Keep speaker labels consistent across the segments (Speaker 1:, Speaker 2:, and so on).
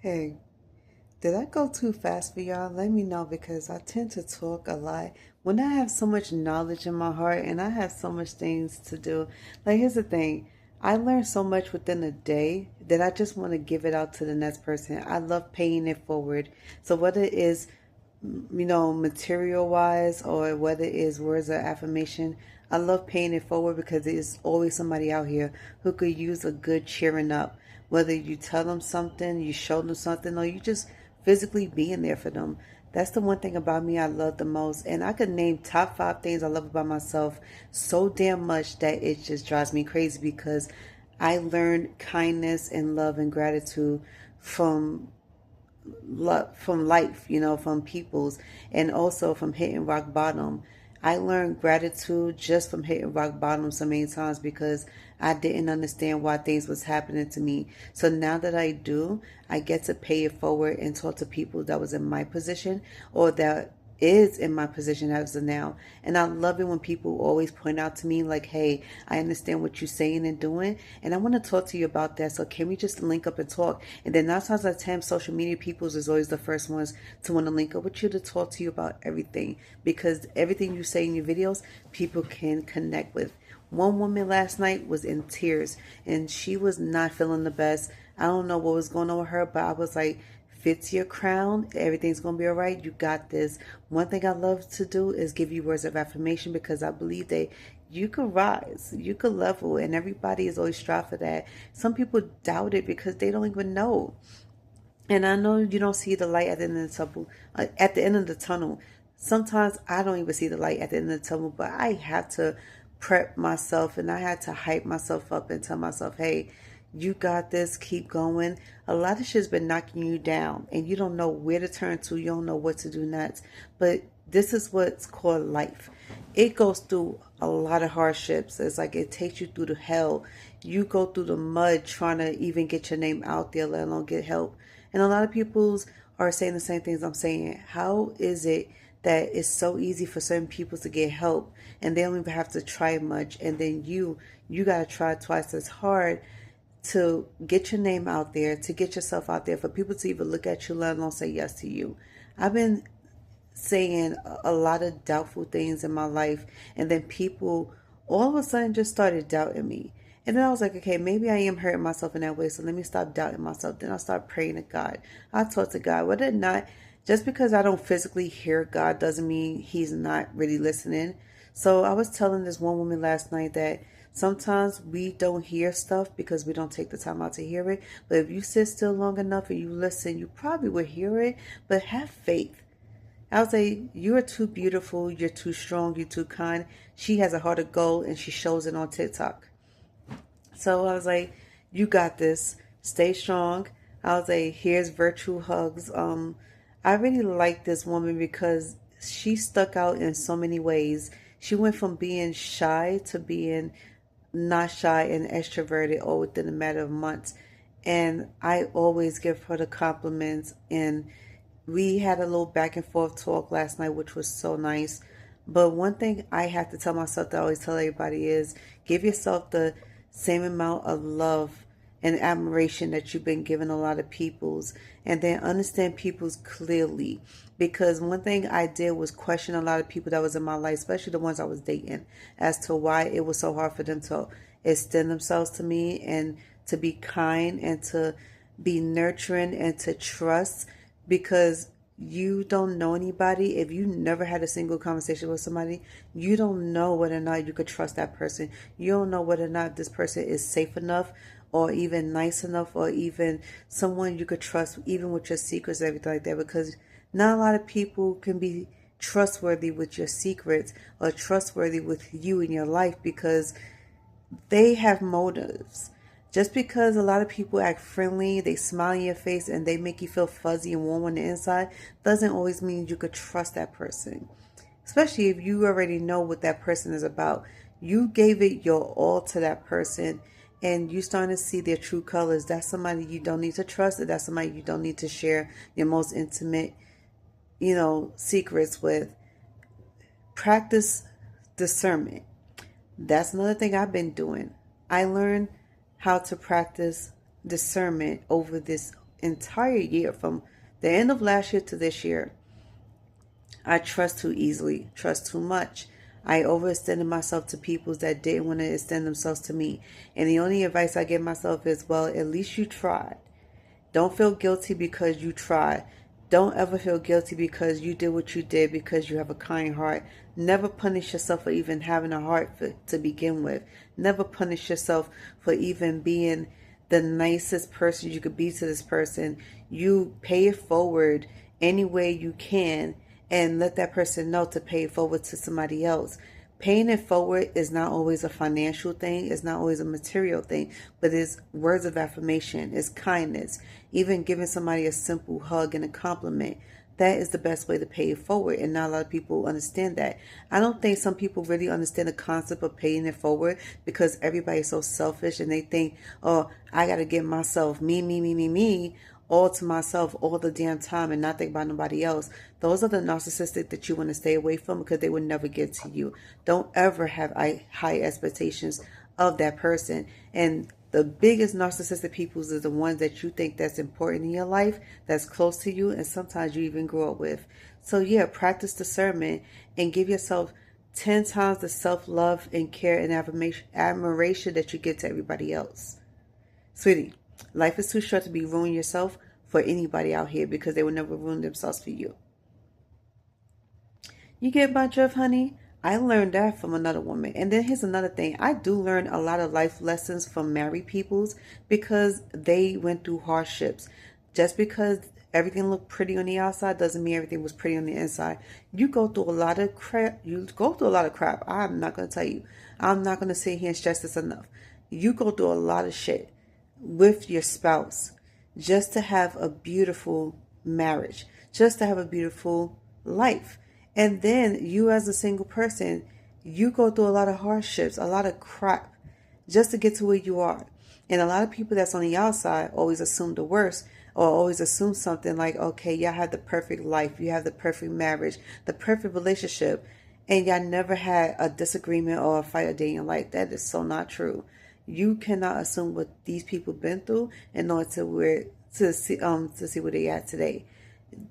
Speaker 1: Hey, did I go too fast for y'all? Let me know because I tend to talk a lot. When I have so much knowledge in my heart and I have so much things to do, like here's the thing. I learned so much within a day that I just want to give it out to the next person. I love paying it forward. So whether it is, material wise or whether it is words of affirmation, I love paying it forward because there's always somebody out here who could use a good cheering up. Whether you tell them something, you show them something, or you just physically being there for them. That's the one thing about me I love the most. And I could name top 5 things I love about myself so damn much that it just drives me crazy because I learned kindness and love and gratitude from from life, from people's, and also from hitting rock bottom. I learned gratitude just from hitting rock bottom so many times because I didn't understand why things was happening to me. So now that I do, I get to pay it forward and talk to people that was in my position or that is in my position as of now. And I love it when people always point out to me like, hey, I understand what you're saying and doing, and I want to talk to you about that. So can we just link up and talk? And then 9 times out of 10, social media peoples is always the first ones to want to link up with you to talk to you about everything, because everything you say in your videos, people can connect with. One woman last night was in tears and she was not feeling the best. I don't know what was going on with her, but I was like, fits your crown, everything's gonna be all right. You got this. One thing I love to do is give you words of affirmation because I believe that you could rise, you could level, and everybody is always strive for that. Some people doubt it because they don't even know. And I know you don't see the light at the end of the tunnel. At the end of the tunnel, sometimes I don't even see the light at the end of the tunnel. But I have to prep myself and I had to hype myself up and tell myself, "Hey, you got this. Keep going." A lot of shit's been knocking you down, and you don't know where to turn to. You don't know what to do next. But this is what's called life. It goes through a lot of hardships. It's like it takes you through the hell. You go through the mud trying to even get your name out there, let alone get help. And a lot of people's are saying the same things I'm saying. How is it that it's so easy for certain people to get help and they don't even have to try much, and then you gotta try twice as hard to get your name out there, to get yourself out there, for people to even look at you, let alone say yes to you. I've been saying a lot of doubtful things in my life, and then people all of a sudden just started doubting me. And then I was like, okay, maybe I am hurting myself in that way, so let me stop doubting myself. Then I start praying to God. I talk to God. Whether or not, just because I don't physically hear God doesn't mean He's not really listening. So I was telling this one woman last night that sometimes we don't hear stuff because we don't take the time out to hear it. But if you sit still long enough and you listen, you probably will hear it. But have faith. I would say, you are too beautiful, you're too strong, you're too kind. She has a heart of gold and she shows it on TikTok. So I was like, you got this. Stay strong. I was like, here's virtual hugs. I really like this woman because she stuck out in so many ways. She went from being shy to being not shy and extroverted all within a matter of months. And I always give her the compliments, and we had a little back and forth talk last night, which was so nice. But one thing I have to tell myself that I always tell everybody is give yourself the same amount of love and admiration that you've been giving a lot of people's, and then understand people's clearly. Because one thing I did was question a lot of people that was in my life, especially the ones I was dating, as to why it was so hard for them to extend themselves to me and to be kind and to be nurturing and to trust, because you don't know anybody. If you never had a single conversation with somebody, you don't know whether or not you could trust that person. You don't know whether or not this person is safe enough or even nice enough or even someone you could trust even with your secrets and everything like that, because not a lot of people can be trustworthy with your secrets or trustworthy with you in your life because they have motives. Just because a lot of people act friendly, they smile in your face, and they make you feel fuzzy and warm on the inside, doesn't always mean you could trust that person. Especially if you already know what that person is about. You gave it your all to that person, and you starting to see their true colors. That's somebody you don't need to trust, and that's somebody you don't need to share your most intimate, secrets with. Practice discernment. That's another thing I've been doing. I learned how to practice discernment over this entire year, from the end of last year to this year, I trust too easily, trust too much. I overextended myself to people that didn't want to extend themselves to me. And the only advice I give myself is, well, at least you tried. Don't feel guilty because you tried. Don't ever feel guilty because you did what you did because you have a kind heart. Never punish yourself for even having a heart to begin with. Never punish yourself for even being the nicest person you could be to this person. You pay it forward any way you can and let that person know to pay it forward to somebody else. Paying it forward is not always a financial thing. It's not always a material thing, but it's words of affirmation. It's kindness. Even giving somebody a simple hug and a compliment. That is the best way to pay it forward. And not a lot of people understand that. I don't think some people really understand the concept of paying it forward because everybody's so selfish and they think, oh, I got to give myself me, all to myself all the damn time and not think about nobody else. Those are the narcissistic that you want to stay away from because they will never get to you. Don't ever have high expectations of that person. And the biggest narcissistic people is the ones that you think that's important in your life, that's close to you, and sometimes you even grew up with. So yeah, practice discernment and give yourself 10 times the self-love and care and admiration that you give to everybody else. Sweetie, life is too short to be ruining yourself for anybody out here because they will never ruin themselves for you. You get my drift, honey? I learned that from another woman. And then here's another thing. I do learn a lot of life lessons from married peoples because they went through hardships. Just because everything looked pretty on the outside doesn't mean everything was pretty on the inside. You go through a lot of crap. I'm not going to tell you. I'm not going to sit here and stress this enough. You go through a lot of shit with your spouse just to have a beautiful marriage, just to have a beautiful life. And then you as a single person, you go through a lot of hardships, a lot of crap just to get to where you are. And a lot of people that's on the outside always assume the worst or always assume something like, okay, y'all have the perfect life. You have the perfect marriage, the perfect relationship. And y'all never had a disagreement or a fight a day in your life. That is so not true. You cannot assume what these people been through in order to see where they at today.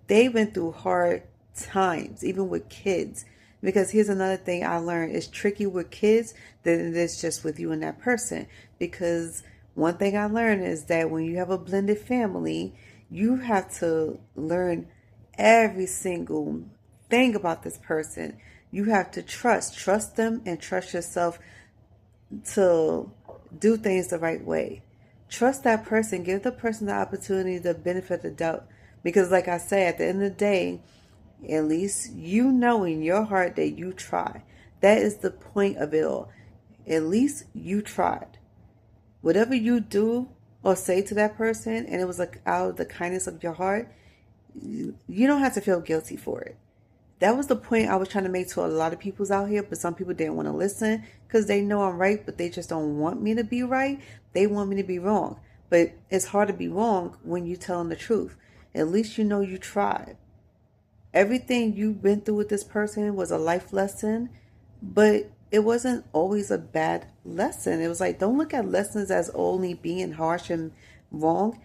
Speaker 1: They went through hard times, even with kids. Because here's another thing I learned: it's tricky with kids than it is just with you and that person. Because one thing I learned is that when you have a blended family, you have to learn every single thing about this person. You have to trust them and trust yourself to do things the right way. Trust that person. Give the person the opportunity to benefit the doubt. Because like I say, at the end of the day, at least you know in your heart that you try. That is the point of it all. At least you tried. Whatever you do or say to that person, and it was like out of the kindness of your heart, you don't have to feel guilty for it. That was the point I was trying to make to a lot of people's out here, but some people didn't want to listen because they know I'm right, but they just don't want me to be right. They want me to be wrong. But it's hard to be wrong when you're telling the truth. At least you know you tried. Everything you've been through with this person was a life lesson, but it wasn't always a bad lesson. It was like, don't look at lessons as only being harsh and wrong.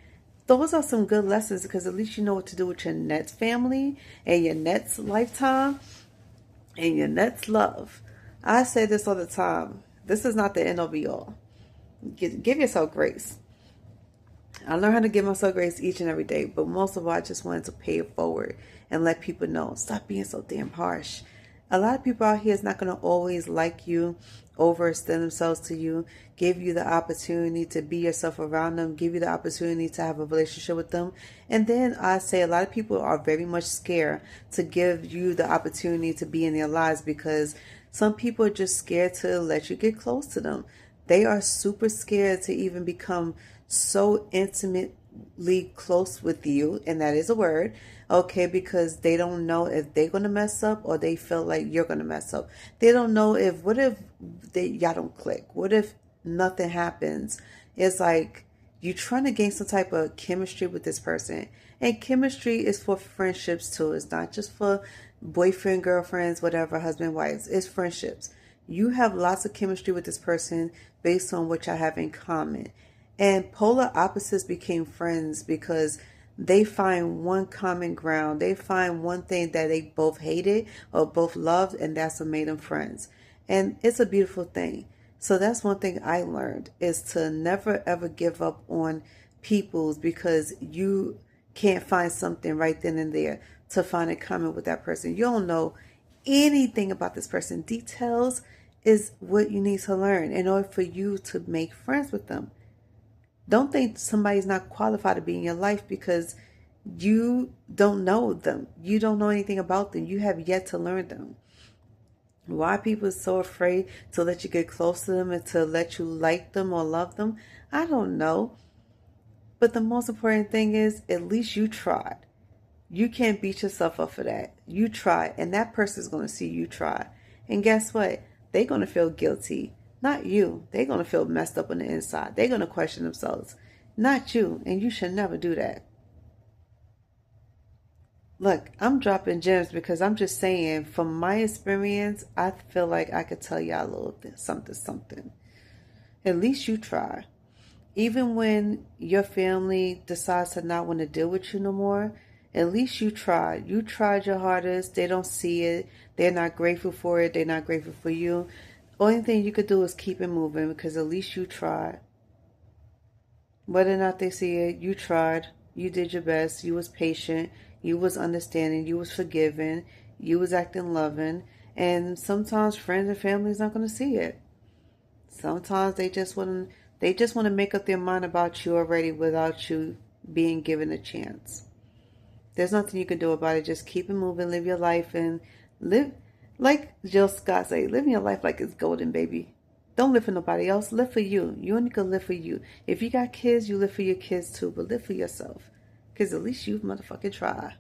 Speaker 1: Those are some good lessons because at least you know what to do with your next family and your next lifetime and your next love. I say this all the time. This is not the end of it all. Give yourself grace. I learned how to give myself grace each and every day, but most of all, I just wanted to pay it forward and let people know, stop being so damn harsh. A lot of people out here is not going to always like you, overextend themselves to you, give you the opportunity to be yourself around them, give you the opportunity to have a relationship with them. And then I say a lot of people are very much scared to give you the opportunity to be in their lives because some people are just scared to let you get close to them. They are super scared to even become so intimately close with you, and that is a word, okay, because they don't know if they're going to mess up or they feel like you're going to mess up. They don't know what if y'all don't click? What if nothing happens? It's like you're trying to gain some type of chemistry with this person. And chemistry is for friendships too. It's not just for boyfriend, girlfriends, whatever, husband, wives. It's friendships. You have lots of chemistry with this person based on what y'all have in common. And polar opposites became friends because they find one common ground. They find one thing that they both hated or both loved, and that's what made them friends. And it's a beautiful thing. So that's one thing I learned, is to never ever give up on people's because you can't find something right then and there to find a common with that person. You don't know anything about this person. Details is what you need to learn in order for you to make friends with them. Don't think somebody's not qualified to be in your life because you don't know them. You don't know anything about them. You have yet to learn them. Why people are so afraid to let you get close to them and to let you like them or love them, I don't know. But the most important thing is, at least you tried. You can't beat yourself up for that. You tried, and that person's going to see you try. And guess what? They're going to feel guilty. Not you. They're going to feel messed up on the inside. They're going to question themselves. Not you. And you should never do that. Look, I'm dropping gems because I'm just saying, from my experience, I feel like I could tell y'all a little bit, something. At least you try. Even when your family decides to not want to deal with you no more, at least you tried. You tried your hardest. They don't see it. They're not grateful for it. They're not grateful for you. Only thing you could do is keep it moving because at least you tried. Whether or not they see it, you tried. You did your best. You was patient. You was understanding. You was forgiving. You was acting loving. And sometimes friends and family is not going to see it. Sometimes they just want to make up their mind about you already without you being given a chance. There's nothing you can do about it. Just keep it moving, live your life, and live like Jill Scott say, live your life like it's golden, baby. Don't live for nobody else. Live for you. You only can live for you. If you got kids, you live for your kids too, but live for yourself. Because at least you motherfucking try.